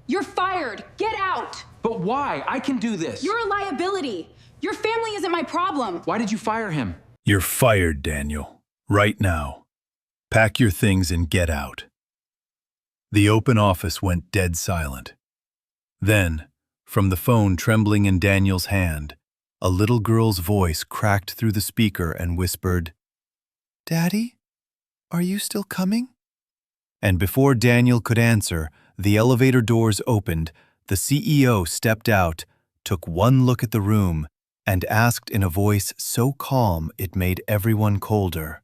You're fired. Get out. But why? I can do this. You're a liability. Your family isn't my problem. Why did you fire him? You're fired, Daniel. Right now. Pack your things and get out. The open office went dead silent. Then, from the phone trembling in Daniel's hand, a little girl's voice cracked through the speaker and whispered, "Daddy, are you still coming?" And before Daniel could answer, the elevator doors opened, the CEO stepped out, took one look at the room, and asked in a voice so calm it made everyone colder,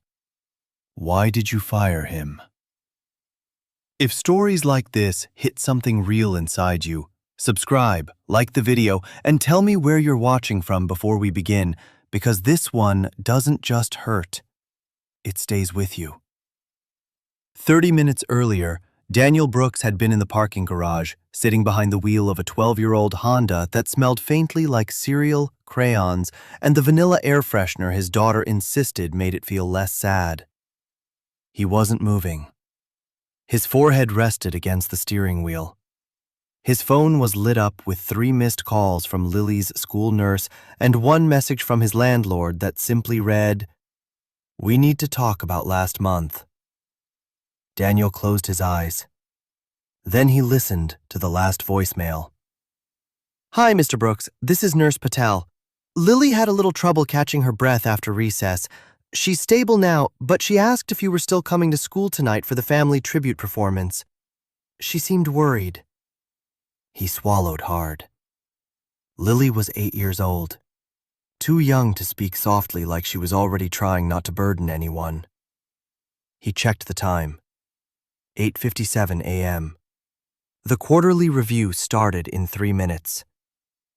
"Why did you fire him?" If stories like this hit something real inside you, subscribe, like the video, and tell me where you're watching from before we begin, because this one doesn't just hurt, it stays with you. 30 minutes earlier, Daniel Brooks had been in the parking garage, sitting behind the wheel of a 12-year-old Honda that smelled faintly like cereal, crayons, and the vanilla air freshener his daughter insisted made it feel less sad. He wasn't moving. His forehead rested against the steering wheel. His phone was lit up with 3 missed calls from Lily's school nurse and 1 message from his landlord that simply read, "We need to talk about last month." Daniel closed his eyes. Then he listened to the last voicemail. "Hi, Mr. Brooks. This is Nurse Patel. Lily had a little trouble catching her breath after recess. She's stable now, but she asked if you were still coming to school tonight for the family tribute performance. She seemed worried." He swallowed hard. Lily was 8 years old, too young to speak softly like she was already trying not to burden anyone. He checked the time. 8:57 a.m. The quarterly review started in 3 minutes.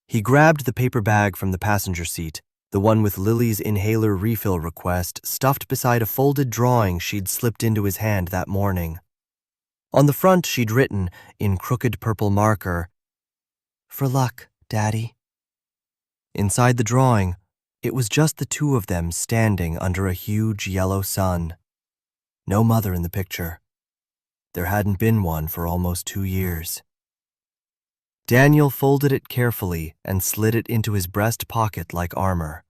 He grabbed the paper bag from the passenger seat, the one with Lily's inhaler refill request stuffed beside a folded drawing she'd slipped into his hand that morning. On the front, she'd written, in crooked purple marker, "For luck, Daddy." Inside the drawing, it was just the 2 of them standing under a huge yellow sun. No mother in the picture. There hadn't been one for almost 2 years. Daniel folded it carefully and slid it into his breast pocket like armor.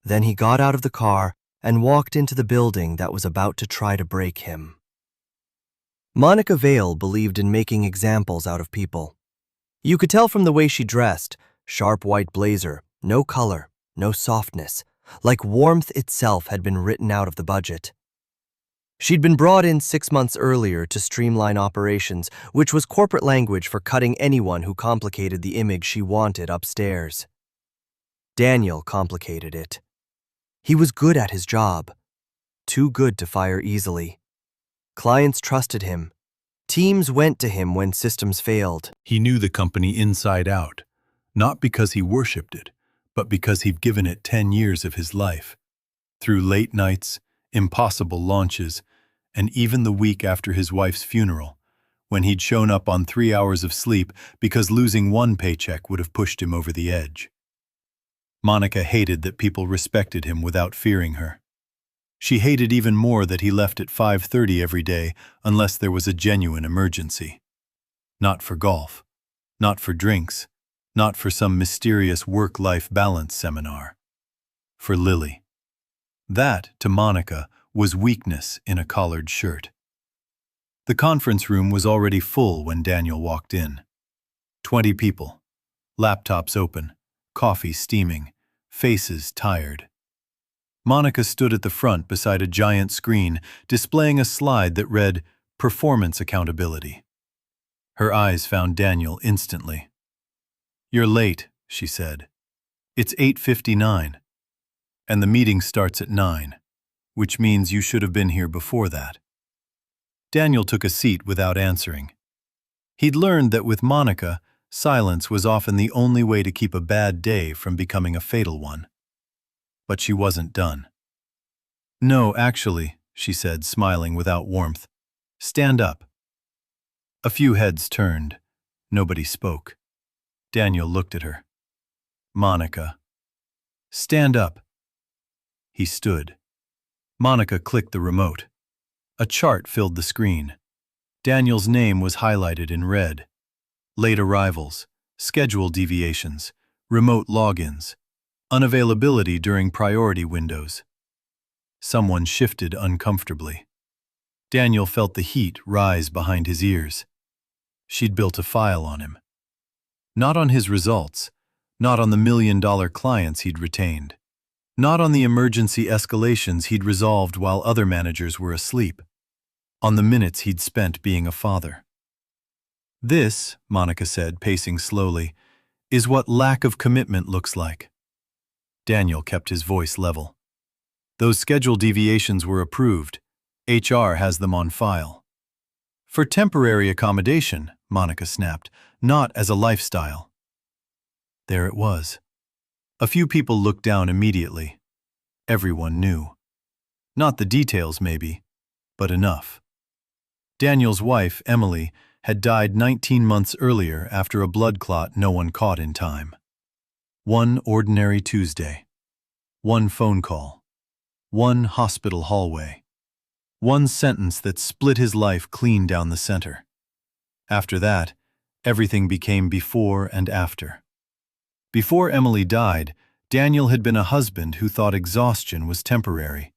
Then he got out of the car and walked into the building that was about to try to break him. Monica Vale believed in making examples out of people. You could tell from the way she dressed, sharp white blazer, no color, no softness, like warmth itself had been written out of the budget. She'd been brought in 6 months earlier to streamline operations, which was corporate language for cutting anyone who complicated the image she wanted upstairs. Daniel complicated it. He was good at his job, too good to fire easily. Clients trusted him. Teams went to him when systems failed. He knew the company inside out, not because he worshipped it, but because he'd given it 10 years of his life. Through late nights, impossible launches, and even the week after his wife's funeral, when he'd shown up on 3 hours of sleep because losing one paycheck would have pushed him over the edge. Monica hated that people respected him without fearing her. She hated even more that he left at 5:30 every day unless there was a genuine emergency. Not for golf, not for drinks, not for some mysterious work-life balance seminar. For Lily. That, to Monica, was weakness in a collared shirt. The conference room was already full when Daniel walked in. 20 people, laptops open, coffee steaming, faces tired. Monica stood at the front beside a giant screen displaying a slide that read, "Performance Accountability." Her eyes found Daniel instantly. "You're late," she said. "It's 8:59, and the meeting starts at 9, which means you should have been here before that." Daniel took a seat without answering. He'd learned that with Monica, silence was often the only way to keep a bad day from becoming a fatal one. But she wasn't done. "No, actually," she said, smiling without warmth. "Stand up." A few heads turned. Nobody spoke. Daniel looked at her. "Monica." "Stand up." He stood. Monica clicked the remote. A chart filled the screen. Daniel's name was highlighted in red. late arrivals, schedule deviations, remote logins, unavailability during priority windows. Someone shifted uncomfortably. Daniel felt the heat rise behind his ears. She'd built a file on him. Not on his results, not on the million-dollar clients he'd retained, not on the emergency escalations he'd resolved while other managers were asleep, on the minutes he'd spent being a father. This, Monica said, pacing slowly, is what lack of commitment looks like. Daniel kept his voice level. Those schedule deviations were approved. HR has them on file. For temporary accommodation, Monica snapped, not as a lifestyle. There it was. A few people looked down immediately. Everyone knew. Not the details, maybe, but enough. Daniel's wife, Emily, had died 19 months earlier after a blood clot no one caught in time. One ordinary Tuesday. One phone call. One hospital hallway. One sentence that split his life clean down the center. After that, everything became before and after. Before Emily died, Daniel had been a husband who thought exhaustion was temporary.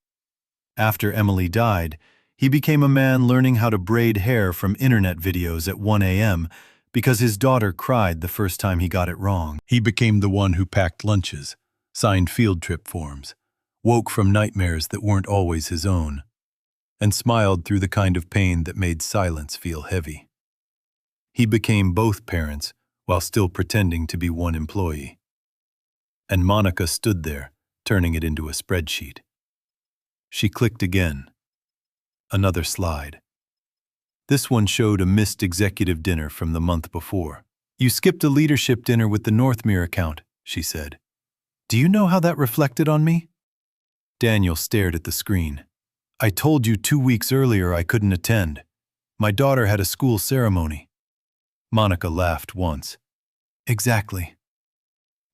After Emily died, he became a man learning how to braid hair from internet videos at 1 a.m. because his daughter cried the first time he got it wrong. He became the one who packed lunches, signed field trip forms, woke from nightmares that weren't always his own, and smiled through the kind of pain that made silence feel heavy. He became both parents while still pretending to be one employee. And Monica stood there, turning it into a spreadsheet. She clicked again. Another slide. This one showed a missed executive dinner from the month before. "You skipped a leadership dinner with the Northmere account," she said. "Do you know how that reflected on me?" Daniel stared at the screen. "I told you 2 weeks earlier I couldn't attend. My daughter had a school ceremony." Monica laughed once. "Exactly."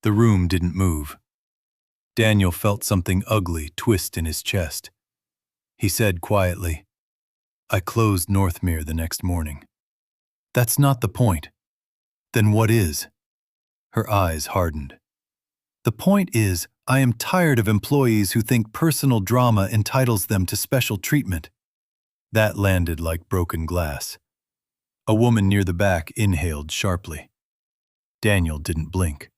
The room didn't move. Daniel felt something ugly twist in his chest. He said quietly, "I closed Northmere the next morning." "That's not the point." "Then what is?" Her eyes hardened. "The point is, I am tired of employees who think personal drama entitles them to special treatment." That landed like broken glass. A woman near the back inhaled sharply. Daniel didn't blink,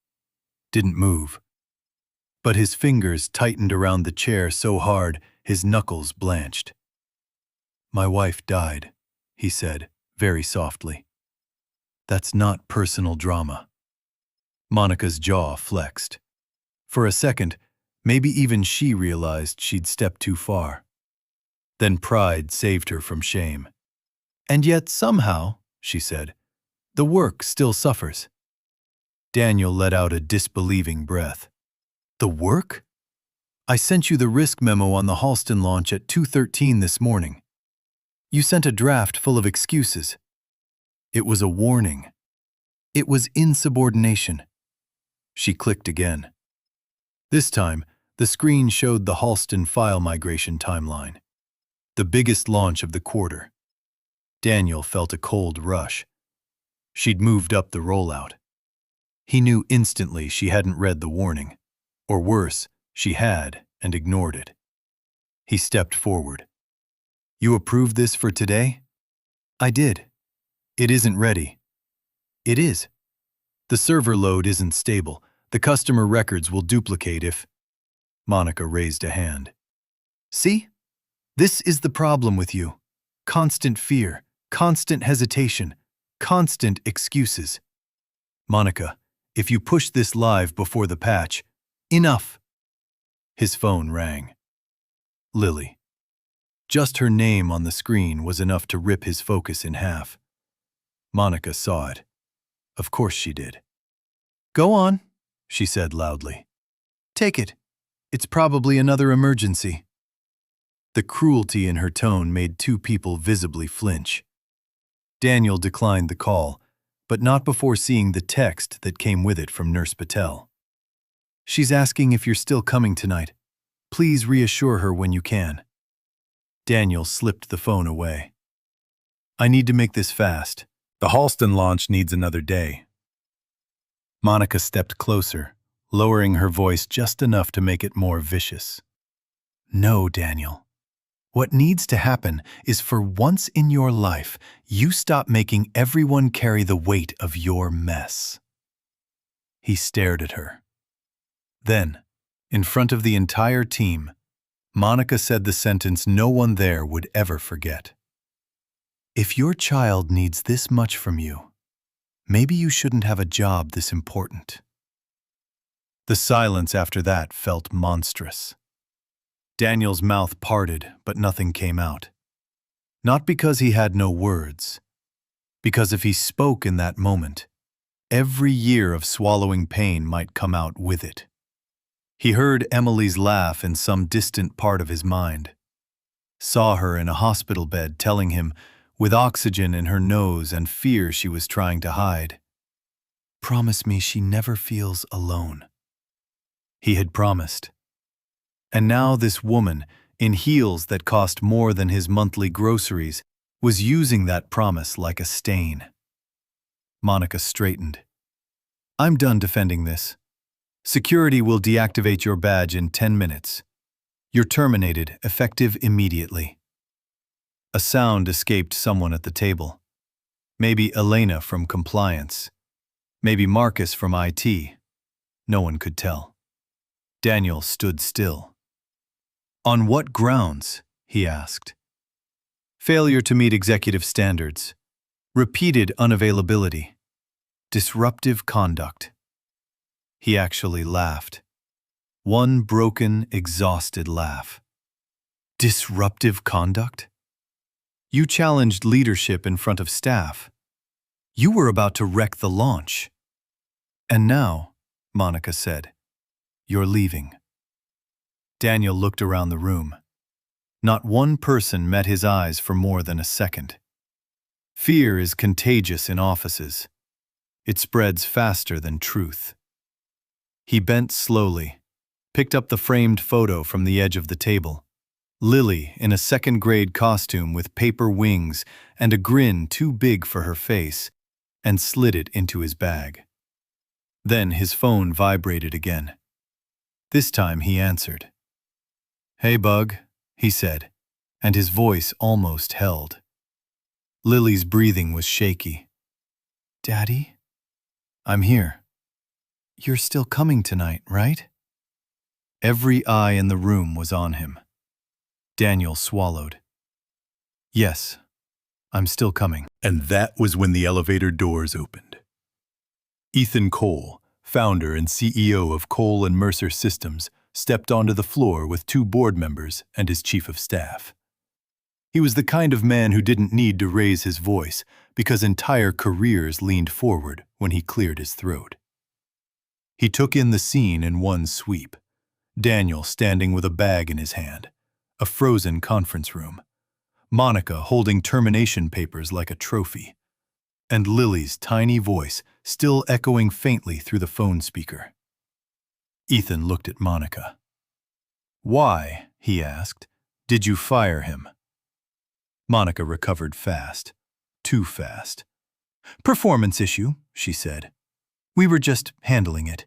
didn't move. But his fingers tightened around the chair so hard his knuckles blanched. "My wife died," he said, very softly. "That's not personal drama." Monica's jaw flexed. For a second, maybe even she realized she'd stepped too far. Then pride saved her from shame. "And yet somehow," she said, "the work still suffers." Daniel let out a disbelieving breath. "The work? I sent you the risk memo on the Halston launch at 2:13 this morning. You sent a draft full of excuses. It was a warning. It was insubordination." She clicked again. This time, the screen showed the Halston file migration timeline. The biggest launch of the quarter. Daniel felt a cold rush. She'd moved up the rollout. He knew instantly she hadn't read the warning. Or worse, she had and ignored it. He stepped forward. "You approved this for today?" "I did." "It isn't ready." "It is." "The server load isn't stable. The customer records will duplicate if—" Monica raised a hand. "See? This is the problem with you. Constant fear, constant hesitation, constant excuses. Monica, if you push this live before the patch, enough." His phone rang. Lily. Just her name on the screen was enough to rip his focus in half. Monica saw it. Of course she did. "Go on," she said loudly. "Take it. It's probably another emergency." The cruelty in her tone made two people visibly flinch. Daniel declined the call, but not before seeing the text that came with it from Nurse Patel. "She's asking if you're still coming tonight. Please reassure her when you can." Daniel slipped the phone away. "I need to make this fast. The Halston launch needs another day. Monica stepped closer, lowering her voice just enough to make it more vicious. No, Daniel. What needs to happen is for once in your life, you stop making everyone carry the weight of your mess. He stared at her. Then, in front of the entire team, Monica said the sentence no one there would ever forget. If your child needs this much from you, maybe you shouldn't have a job this important. The silence after that felt monstrous. Daniel's mouth parted, but nothing came out. Not because he had no words, because if he spoke in that moment, every year of swallowing pain might come out with it. He heard Emily's laugh in some distant part of his mind, saw her in a hospital bed telling him, with oxygen in her nose and fear she was trying to hide, "Promise me she never feels alone." He had promised. And now this woman, in heels that cost more than his monthly groceries, was using that promise like a stain. Monica straightened. "I'm done defending this. Security will deactivate your badge in 10 minutes. You're terminated, effective immediately." A sound escaped someone at the table. Maybe Elena from compliance. Maybe Marcus from IT. No one could tell. Daniel stood still. "On what grounds?" he asked. "Failure to meet executive standards. Repeated unavailability. Disruptive conduct." He actually laughed. One broken, exhausted laugh. Disruptive conduct? You challenged leadership in front of staff. You were about to wreck the launch. And now, Monica said, you're leaving. Daniel looked around the room. Not one person met his eyes for more than a second. Fear is contagious in offices. It spreads faster than truth. He bent slowly, picked up the framed photo from the edge of the table. Lily in a second-grade costume with paper wings and a grin too big for her face, and slid it into his bag. Then his phone vibrated again. This time he answered. "Hey, Bug," he said, and his voice almost held. Lily's breathing was shaky. "Daddy? I'm here. You're still coming tonight, right?" Every eye in the room was on him. Daniel swallowed. "Yes, I'm still coming." And that was when the elevator doors opened. Ethan Cole, founder and CEO of Cole and Mercer Systems, stepped onto the floor with 2 board members and his chief of staff. He was the kind of man who didn't need to raise his voice because entire careers leaned forward when he cleared his throat. He took in the scene in one sweep. Daniel standing with a bag in his hand, a frozen conference room, Monica holding termination papers like a trophy, and Lily's tiny voice still echoing faintly through the phone speaker. Ethan looked at Monica. "Why," he asked, "did you fire him?" Monica recovered fast. Too fast. "Performance issue," she said. "We were just handling it."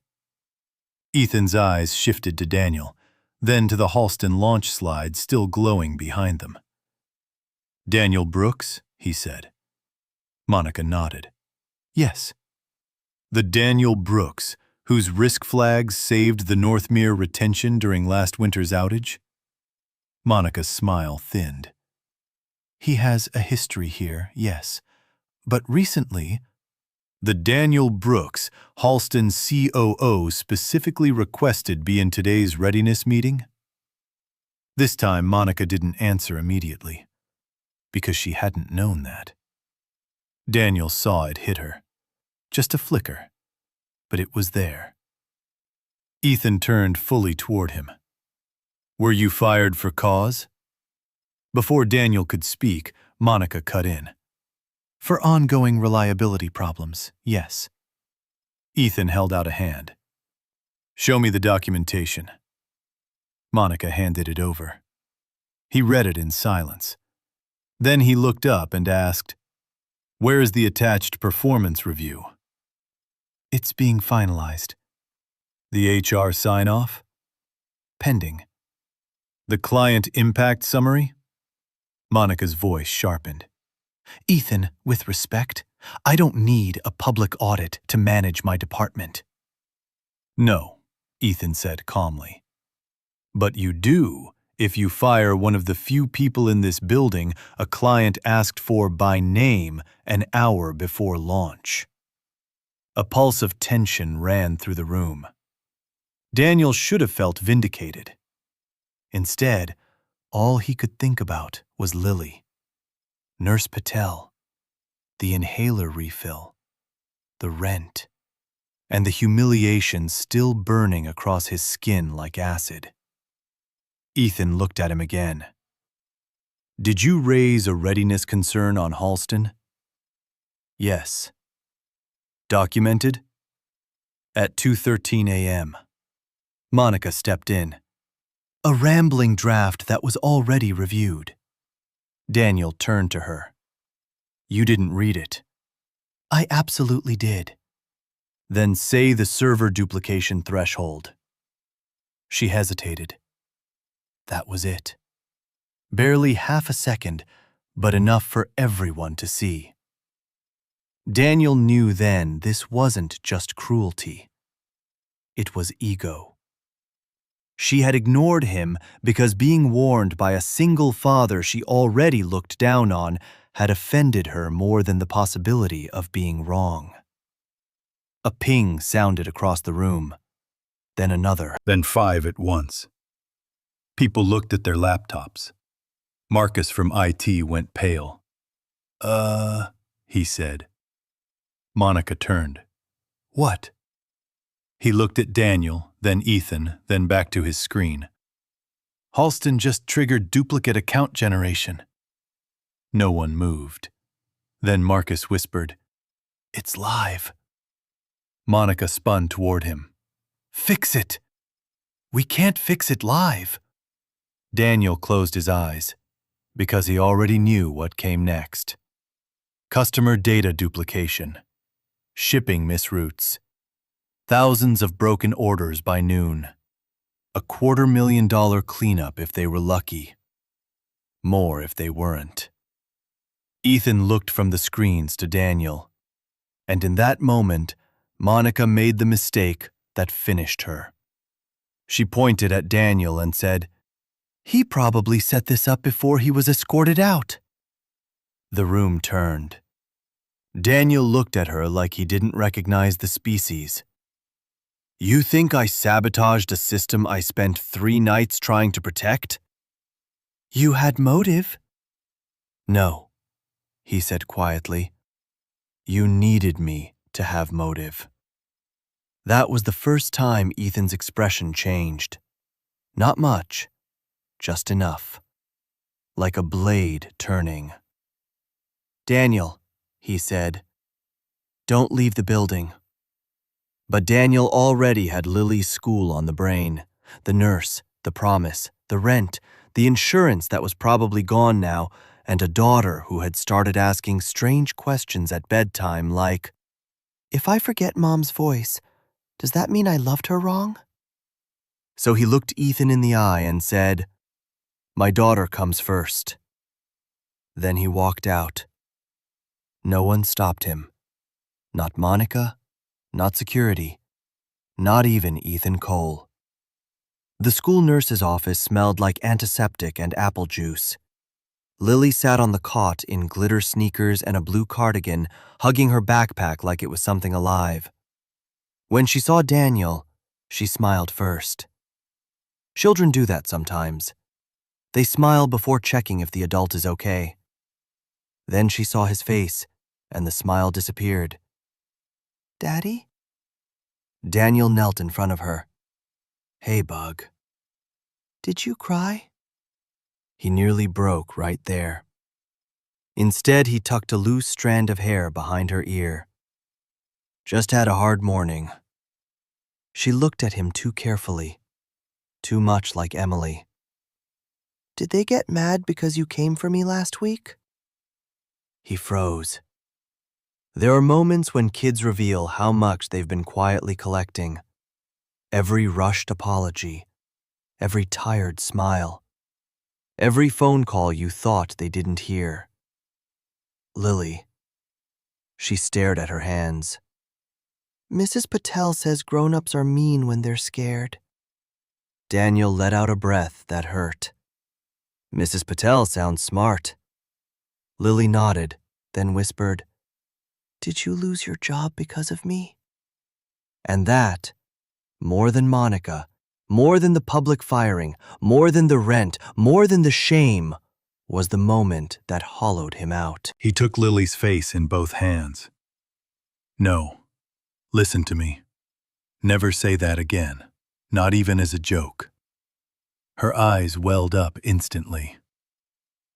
Ethan's eyes shifted to Daniel, then to the Halston launch slide still glowing behind them. "Daniel Brooks," he said. Monica nodded. "Yes." The Daniel Brooks, whose risk flags saved the Northmere retention during last winter's outage? Monica's smile thinned. "He has a history here, yes. But recently, the Daniel Brooks, Halston COO, specifically requested be in today's readiness meeting?" This time, Monica didn't answer immediately, because she hadn't known that. Daniel saw it hit her. Just a flicker, but it was there. Ethan turned fully toward him. "Were you fired for cause?" Before Daniel could speak, Monica cut in. "For ongoing reliability problems, yes." Ethan held out a hand. "Show me the documentation." Monica handed it over. He read it in silence. Then he looked up and asked, Where is the attached performance review? It's being finalized. The HR sign-off? Pending. The client impact summary? Monica's voice sharpened. Ethan, with respect, I don't need a public audit to manage my department. No, Ethan said calmly. But you do if you fire one of the few people in this building a client asked for by name an hour before launch. A pulse of tension ran through the room. Daniel should have felt vindicated. Instead, all he could think about was Lily, Nurse Patel, the inhaler refill, the rent, and the humiliation still burning across his skin like acid. Ethan looked at him again. Did you raise a readiness concern on Halston? Yes. Documented? At 2:13 a.m. Monica stepped in. A rambling draft that was already reviewed. Daniel turned to her. You didn't read it. I absolutely did. Then say the server duplication threshold. She hesitated. That was it. Barely half a second, but enough for everyone to see. Daniel knew then this wasn't just cruelty. It was ego. She had ignored him because being warned by a single father she already looked down on had offended her more than the possibility of being wrong. A ping sounded across the room, then another, then 5 at once. People looked at their laptops. Marcus from IT went pale. He said. Monica turned. What? He looked at Daniel, then Ethan, then back to his screen. Halston just triggered duplicate account generation. No one moved. Then Marcus whispered, It's live. Monica spun toward him. Fix it! We can't fix it live. Daniel closed his eyes, because he already knew what came next. Customer data duplication. Shipping misroutes. Thousands of broken orders by noon. A $250,000 cleanup if they were lucky. More if they weren't. Ethan looked from the screens to Daniel, and in that moment, Monica made the mistake that finished her. She pointed at Daniel and said, He probably set this up before he was escorted out. The room turned. Daniel looked at her like he didn't recognize the species. You think I sabotaged a system I spent 3 nights trying to protect? You had motive. No, he said quietly. You needed me to have motive. That was the first time Ethan's expression changed. Not much, just enough. Like a blade turning. Daniel, he said, don't leave the building. But Daniel already had Lily's school on the brain, the nurse, the promise, the rent, the insurance that was probably gone now, and a daughter who had started asking strange questions at bedtime like, If I forget Mom's voice, does that mean I loved her wrong? So he looked Ethan in the eye and said, My daughter comes first. Then he walked out. No one stopped him. Not Monica, not security, not even Ethan Cole. The school nurse's office smelled like antiseptic and apple juice. Lily sat on the cot in glitter sneakers and a blue cardigan, hugging her backpack like it was something alive. When she saw Daniel, she smiled first. Children do that sometimes. They smile before checking if the adult is okay. Then she saw his face, and the smile disappeared. Daddy? Daniel knelt in front of her. Hey, Bug. Did you cry? He nearly broke right there. Instead, he tucked a loose strand of hair behind her ear. Just had a hard morning. She looked at him too carefully, too much like Emily. Did they get mad because you came for me last week? He froze. There are moments when kids reveal how much they've been quietly collecting. Every rushed apology, every tired smile, every phone call you thought they didn't hear. Lily. She stared at her hands. Mrs. Patel says grown-ups are mean when they're scared. Daniel let out a breath that hurt. Mrs. Patel sounds smart. Lily nodded, then whispered, Did you lose your job because of me? And that, more than Monica, more than the public firing, more than the rent, more than the shame, was the moment that hollowed him out. He took Lily's face in both hands. No, listen to me. Never say that again, not even as a joke. Her eyes welled up instantly.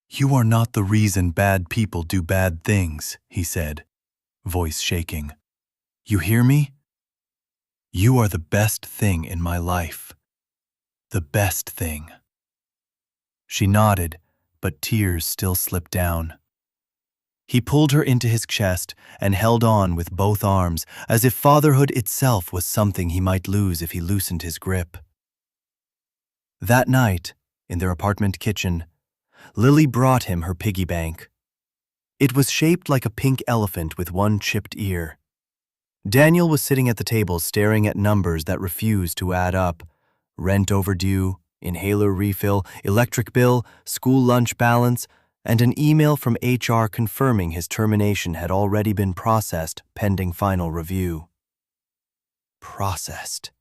You are not the reason bad people do bad things, he said, voice shaking. You hear me? You are the best thing in my life. The best thing. She nodded, but tears still slipped down. He pulled her into his chest and held on with both arms, as if fatherhood itself was something he might lose if he loosened his grip. That night, in their apartment kitchen, Lily brought him her piggy bank. It was shaped like a pink elephant with one chipped ear. Daniel was sitting at the table staring at numbers that refused to add up. Rent overdue, inhaler refill, electric bill, school lunch balance, and an email from HR confirming his termination had already been processed pending final review. Processed.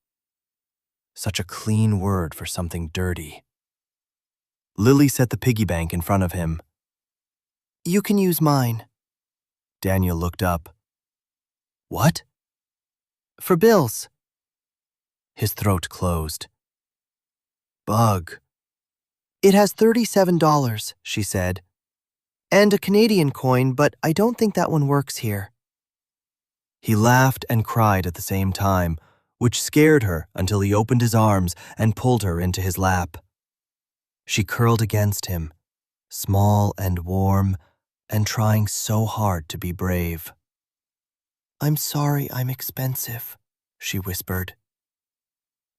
Such a clean word for something dirty. Lily set the piggy bank in front of him. You can use mine. Daniel looked up. What? For bills. His throat closed. Bug. It has $37, she said. And a Canadian coin, but I don't think that one works here. He laughed and cried at the same time, which scared her until he opened his arms and pulled her into his lap. She curled against him, small and warm, and trying so hard to be brave. I'm sorry I'm expensive, she whispered.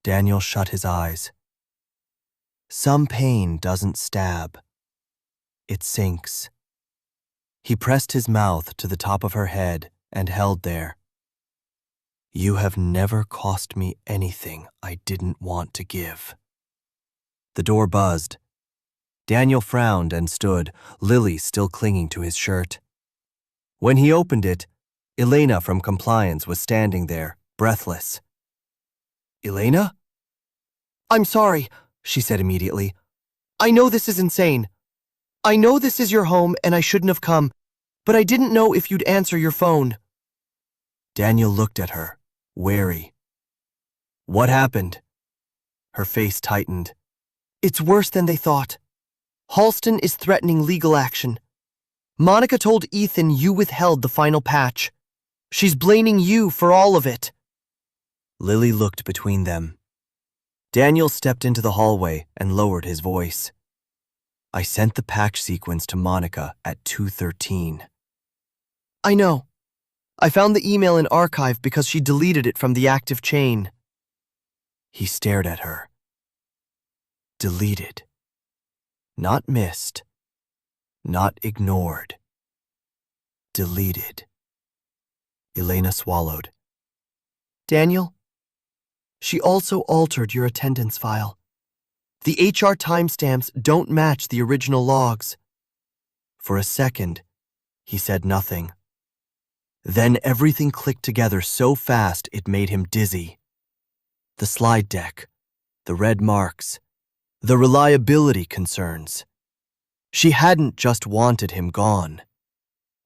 Daniel shut his eyes. Some pain doesn't stab. It sinks. He pressed his mouth to the top of her head and held there. You have never cost me anything I didn't want to give. The door buzzed. Daniel frowned and stood, Lily still clinging to his shirt. When he opened it, Elena from compliance was standing there, breathless. Elena? I'm sorry, she said immediately. I know this is insane. I know this is your home and I shouldn't have come, but I didn't know if you'd answer your phone. Daniel looked at her, wary. What happened? Her face tightened. It's worse than they thought. Halston is threatening legal action. Monica told Ethan you withheld the final patch. She's blaming you for all of it. Lily looked between them. Daniel stepped into the hallway and lowered his voice. I sent the patch sequence to Monica at 2:13. I know. I found the email in archive because she deleted it from the active chain. He stared at her. Deleted. Not missed. Not ignored. Deleted. Elena swallowed. Daniel? She also altered your attendance file. The HR timestamps don't match the original logs. For a second, he said nothing. Then everything clicked together so fast it made him dizzy. The slide deck, the red marks, the reliability concerns. She hadn't just wanted him gone.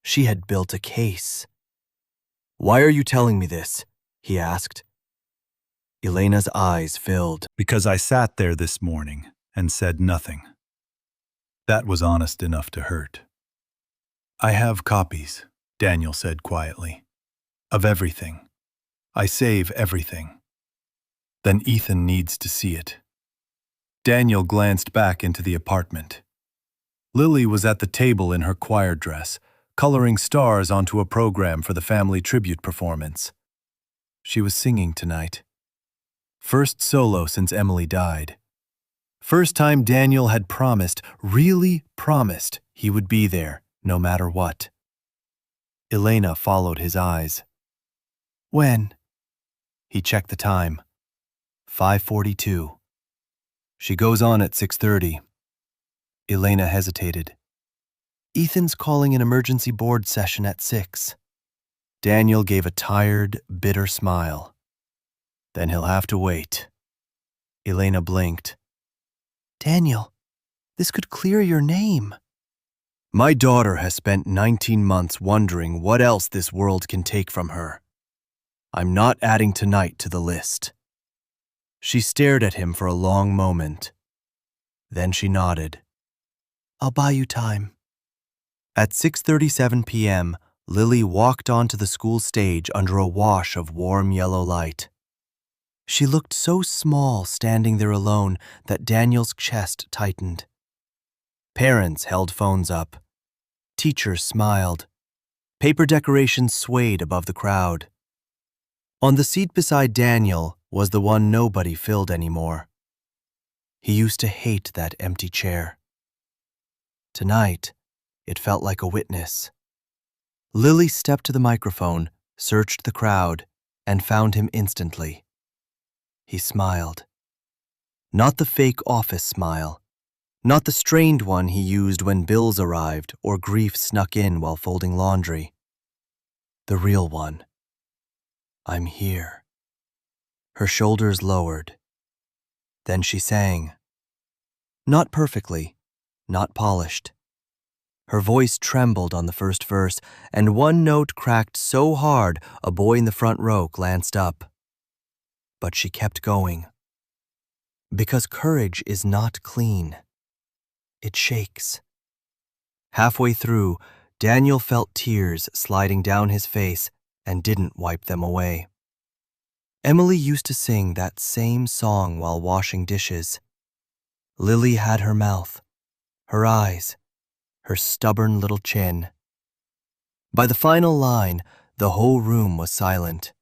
She had built a case. Why are you telling me this? He asked. Elena's eyes filled. Because I sat there this morning and said nothing. That was honest enough to hurt. I have copies, Daniel said quietly, of everything. I save everything. Then Ethan needs to see it. Daniel glanced back into the apartment. Lily was at the table in her choir dress, coloring stars onto a program for the family tribute performance. She was singing tonight. First solo since Emily died. First time Daniel had promised, really promised, he would be there, no matter what. Elena followed his eyes. When? He checked the time. 5:42. She goes on at 6:30. Elena hesitated. Ethan's calling an emergency board session at 6. Daniel gave a tired, bitter smile. Then he'll have to wait. Elena blinked. Daniel, this could clear your name. My daughter has spent 19 months wondering what else this world can take from her. I'm not adding tonight to the list. She stared at him for a long moment. Then she nodded. I'll buy you time. At 6:37 p.m., Lily walked onto the school stage under a wash of warm yellow light. She looked so small standing there alone that Daniel's chest tightened. Parents held phones up. Teachers smiled. Paper decorations swayed above the crowd. On the seat beside Daniel was the one nobody filled anymore. He used to hate that empty chair. Tonight, it felt like a witness. Lily stepped to the microphone, searched the crowd, and found him instantly. He smiled. Not the fake office smile. Not the strained one he used when bills arrived or grief snuck in while folding laundry. The real one. I'm here. Her shoulders lowered. Then she sang. Not perfectly, not polished. Her voice trembled on the first verse, and one note cracked so hard a boy in the front row glanced up. But she kept going. Because courage is not clean. It shakes. Halfway through, Daniel felt tears sliding down his face and didn't wipe them away. Emily used to sing that same song while washing dishes. Lily had her mouth, her eyes, her stubborn little chin. By the final line, the whole room was silent.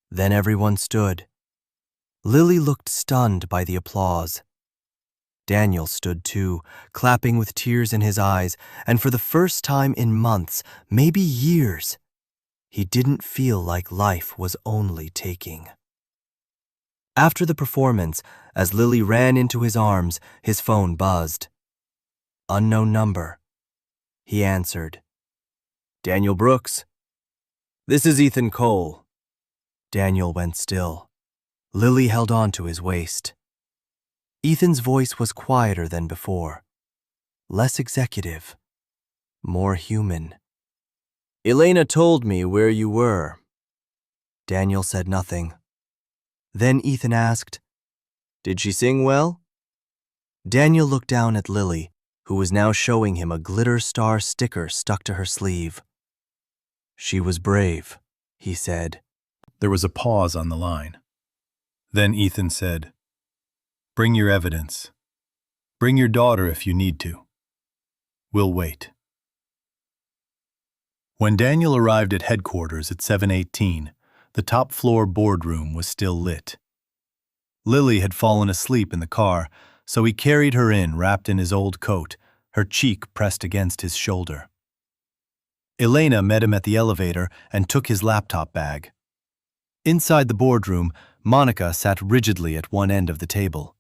Then everyone stood. Lily looked stunned by the applause. Daniel stood too, clapping with tears in his eyes, and for the first time in months, maybe years, he didn't feel like life was only taking. After the performance, as Lily ran into his arms, his phone buzzed. Unknown number. He answered. Daniel Brooks. This is Ethan Cole. Daniel went still. Lily held on to his waist. Ethan's voice was quieter than before, less executive, more human. Elena told me where you were. Daniel said nothing. Then Ethan asked, Did she sing well? Daniel looked down at Lily, who was now showing him a glitter star sticker stuck to her sleeve. She was brave, he said. There was a pause on the line. Then Ethan said, Bring your evidence. Bring your daughter if you need to. We'll wait. When Daniel arrived at headquarters at 7:18, the top-floor boardroom was still lit. Lily had fallen asleep in the car, so he carried her in wrapped in his old coat, her cheek pressed against his shoulder. Elena met him at the elevator and took his laptop bag. Inside the boardroom, Monica sat rigidly at one end of the table.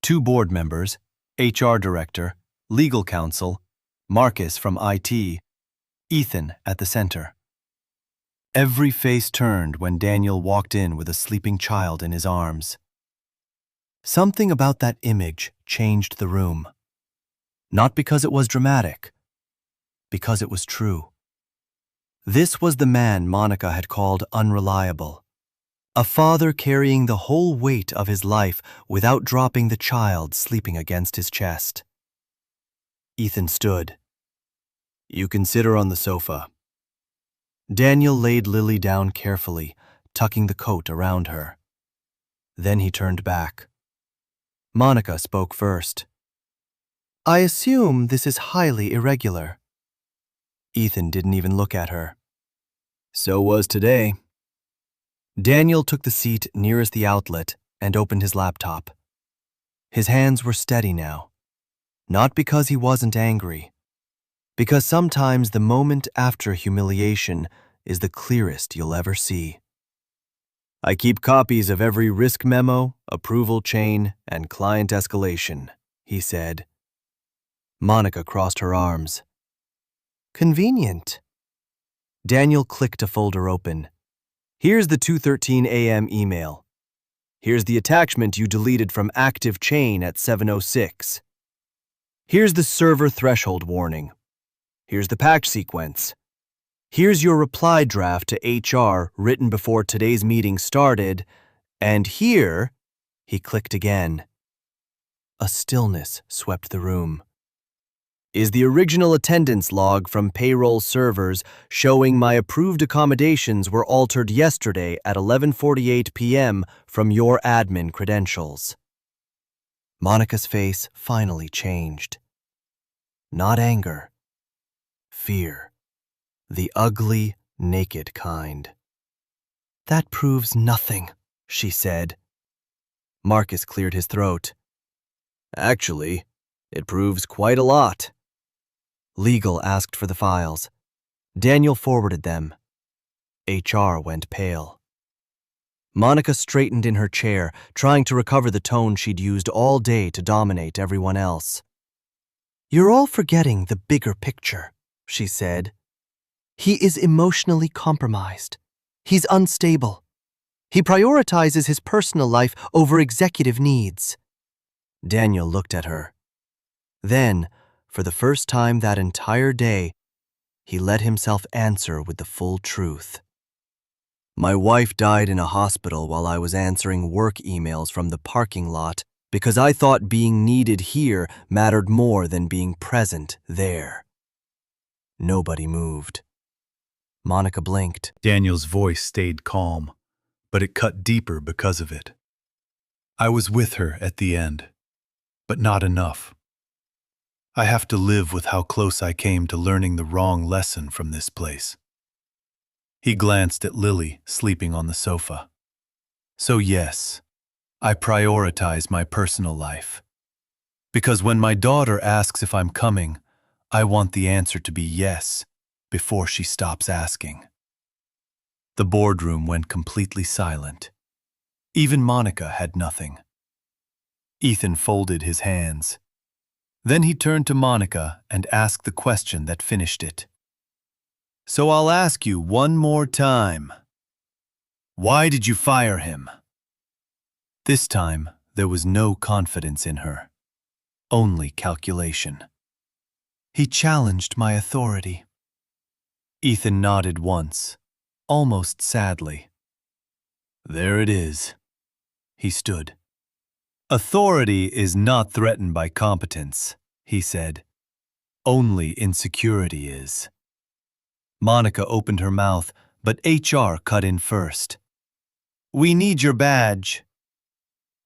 2 board members, HR director, legal counsel, Marcus from IT, Ethan at the center. Every face turned when Daniel walked in with a sleeping child in his arms. Something about that image changed the room. Not because it was dramatic, because it was true. This was the man Monica had called unreliable. A father carrying the whole weight of his life without dropping the child sleeping against his chest. Ethan stood. You can sit her on the sofa. Daniel laid Lily down carefully, tucking the coat around her. Then he turned back. Monica spoke first. I assume this is highly irregular. Ethan didn't even look at her. So was today. Daniel took the seat nearest the outlet and opened his laptop. His hands were steady now, not because he wasn't angry, because sometimes the moment after humiliation is the clearest you'll ever see. I keep copies of every risk memo, approval chain, and client escalation, he said. Monica crossed her arms. Convenient. Daniel clicked a folder open. Here's the 2:13 a.m. email. Here's the attachment you deleted from active chain at 7:06. Here's the server threshold warning. Here's the patch sequence. Here's your reply draft to HR written before today's meeting started, and here, he clicked again. A stillness swept the room. Is the original attendance log from payroll servers showing my approved accommodations were altered yesterday at 11:48 p.m. from your admin credentials. Monica's face finally changed. Not anger. Fear. The ugly, naked kind. That proves nothing, she said. Marcus cleared his throat. Actually, it proves quite a lot. Legal asked for the files. Daniel forwarded them. HR went pale. Monica straightened in her chair, trying to recover the tone she'd used all day to dominate everyone else. You're all forgetting the bigger picture, she said. He is emotionally compromised. He's unstable. He prioritizes his personal life over executive needs. Daniel looked at her. Then, for the first time that entire day, he let himself answer with the full truth. My wife died in a hospital while I was answering work emails from the parking lot because I thought being needed here mattered more than being present there. Nobody moved. Monica blinked. Daniel's voice stayed calm, but it cut deeper because of it. I was with her at the end, but not enough. I have to live with how close I came to learning the wrong lesson from this place. He glanced at Lily sleeping on the sofa. So yes, I prioritize my personal life. Because when my daughter asks if I'm coming, I want the answer to be yes before she stops asking. The boardroom went completely silent. Even Monica had nothing. Ethan folded his hands. Then he turned to Monica and asked the question that finished it. So I'll ask you one more time. Why did you fire him? This time, there was no confidence in her, only calculation. He challenged my authority. Ethan nodded once, almost sadly. There it is. He stood. Authority is not threatened by competence, he said. Only insecurity is. Monica opened her mouth, but HR cut in first. We need your badge.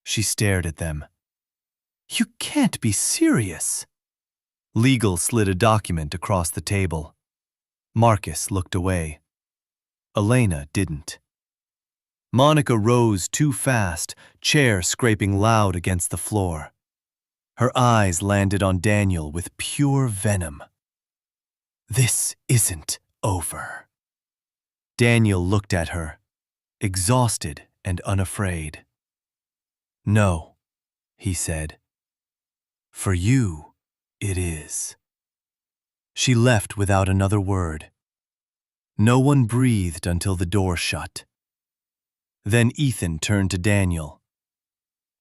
She stared at them. You can't be serious. Legal slid a document across the table. Marcus looked away. Elena didn't. Monica rose too fast, chair scraping loud against the floor. Her eyes landed on Daniel with pure venom. This isn't over. Daniel looked at her, exhausted and unafraid. No, he said. For you, it is. She left without another word. No one breathed until the door shut. Then Ethan turned to Daniel.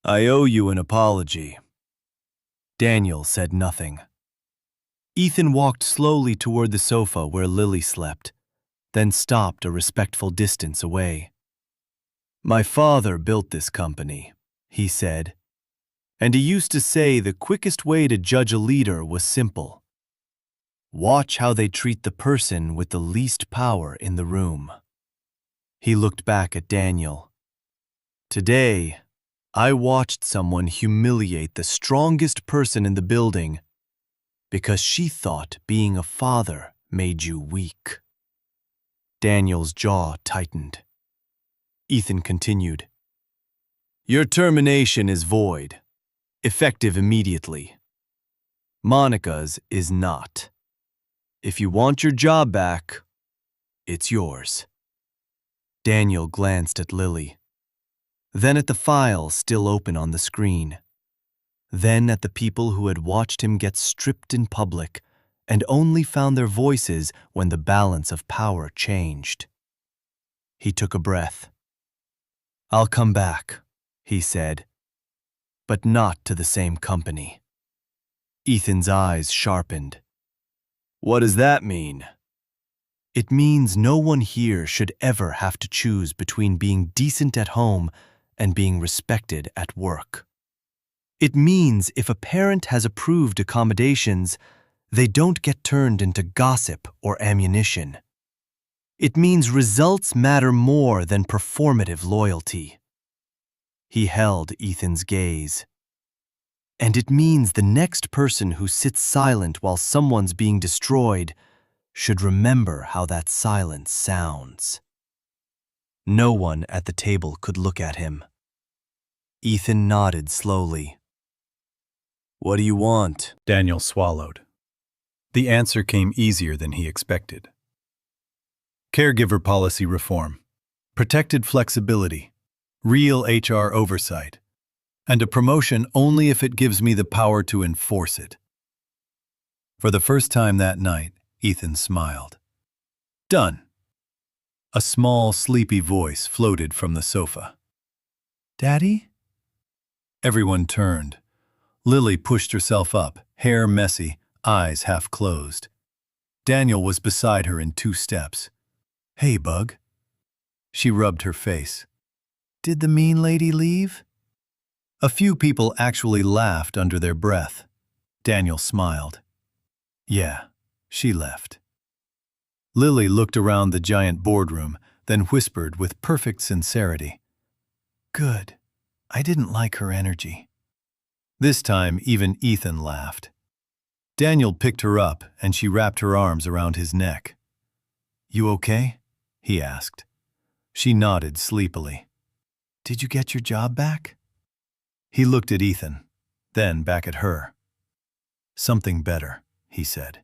I owe you an apology. Daniel said nothing. Ethan walked slowly toward the sofa where Lily slept, then stopped a respectful distance away. My father built this company, he said, and he used to say the quickest way to judge a leader was simple. Watch how they treat the person with the least power in the room. He looked back at Daniel. Today, I watched someone humiliate the strongest person in the building because she thought being a father made you weak. Daniel's jaw tightened. Ethan continued. Your termination is void, effective immediately. Monica's is not. If you want your job back, it's yours. Daniel glanced at Lily, then at the file still open on the screen, then at the people who had watched him get stripped in public and only found their voices when the balance of power changed. He took a breath. I'll come back, he said, but not to the same company. Ethan's eyes sharpened. What does that mean? It means no one here should ever have to choose between being decent at home and being respected at work. It means if a parent has approved accommodations, they don't get turned into gossip or ammunition. It means results matter more than performative loyalty. He held Ethan's gaze. And it means the next person who sits silent while someone's being destroyed should remember how that silence sounds. No one at the table could look at him. Ethan nodded slowly. What do you want? Daniel swallowed. The answer came easier than he expected. Caregiver policy reform, protected flexibility, real HR oversight, and a promotion only if it gives me the power to enforce it. For the first time that night, Ethan smiled. Done. A small, sleepy voice floated from the sofa. Daddy? Everyone turned. Lily pushed herself up, hair messy, eyes half closed. Daniel was beside her in 2 steps. Hey, Bug. She rubbed her face. Did the mean lady leave? A few people actually laughed under their breath. Daniel smiled. Yeah, she left. Lily looked around the giant boardroom, then whispered with perfect sincerity. Good. I didn't like her energy. This time, even Ethan laughed. Daniel picked her up, and she wrapped her arms around his neck. You okay? He asked. She nodded sleepily. Did you get your job back? He looked at Ethan, then back at her. Something better, he said.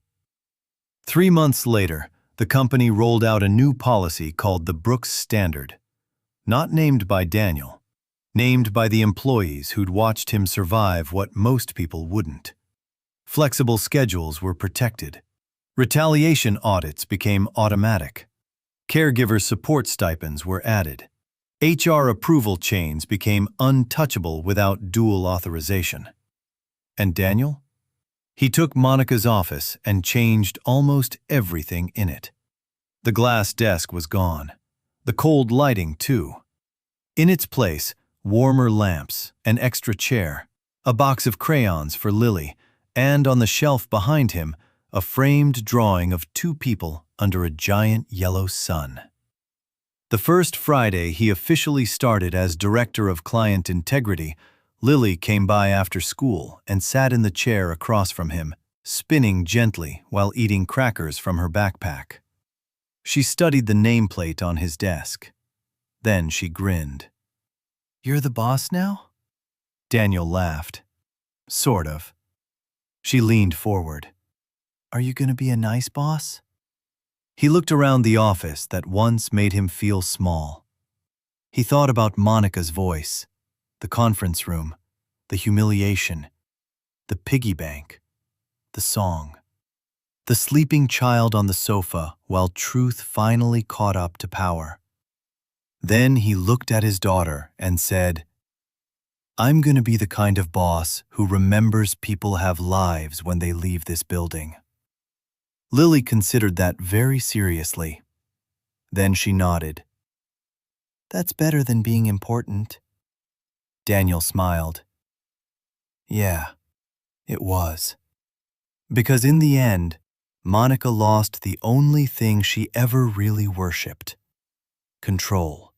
3 months later, the company rolled out a new policy called the Brooks Standard. Not named by Daniel, named by the employees who'd watched him survive what most people wouldn't. Flexible schedules were protected. Retaliation audits became automatic. Caregiver support stipends were added. HR approval chains became untouchable without dual authorization. And Daniel? He took Monica's office and changed almost everything in it. The glass desk was gone. The cold lighting, too. In its place, warmer lamps, an extra chair, a box of crayons for Lily, and on the shelf behind him, a framed drawing of 2 people under a giant yellow sun. The first Friday he officially started as Director of Client Integrity, Lily came by after school and sat in the chair across from him, spinning gently while eating crackers from her backpack. She studied the nameplate on his desk. Then she grinned. You're the boss now? Daniel laughed. Sort of. She leaned forward. Are you going to be a nice boss? He looked around the office that once made him feel small. He thought about Monica's voice, the conference room, the humiliation, the piggy bank, the song, the sleeping child on the sofa while truth finally caught up to power. Then he looked at his daughter and said, I'm going to be the kind of boss who remembers people have lives when they leave this building. Lily considered that very seriously. Then she nodded. That's better than being important. Daniel smiled. Yeah, it was. Because in the end, Monica lost the only thing she ever really worshipped: control.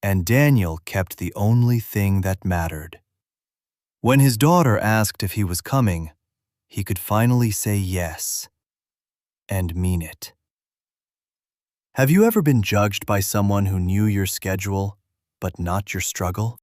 And Daniel kept the only thing that mattered. When his daughter asked if he was coming, he could finally say yes. and mean it. Have you ever been judged by someone who knew your schedule, but not your struggle?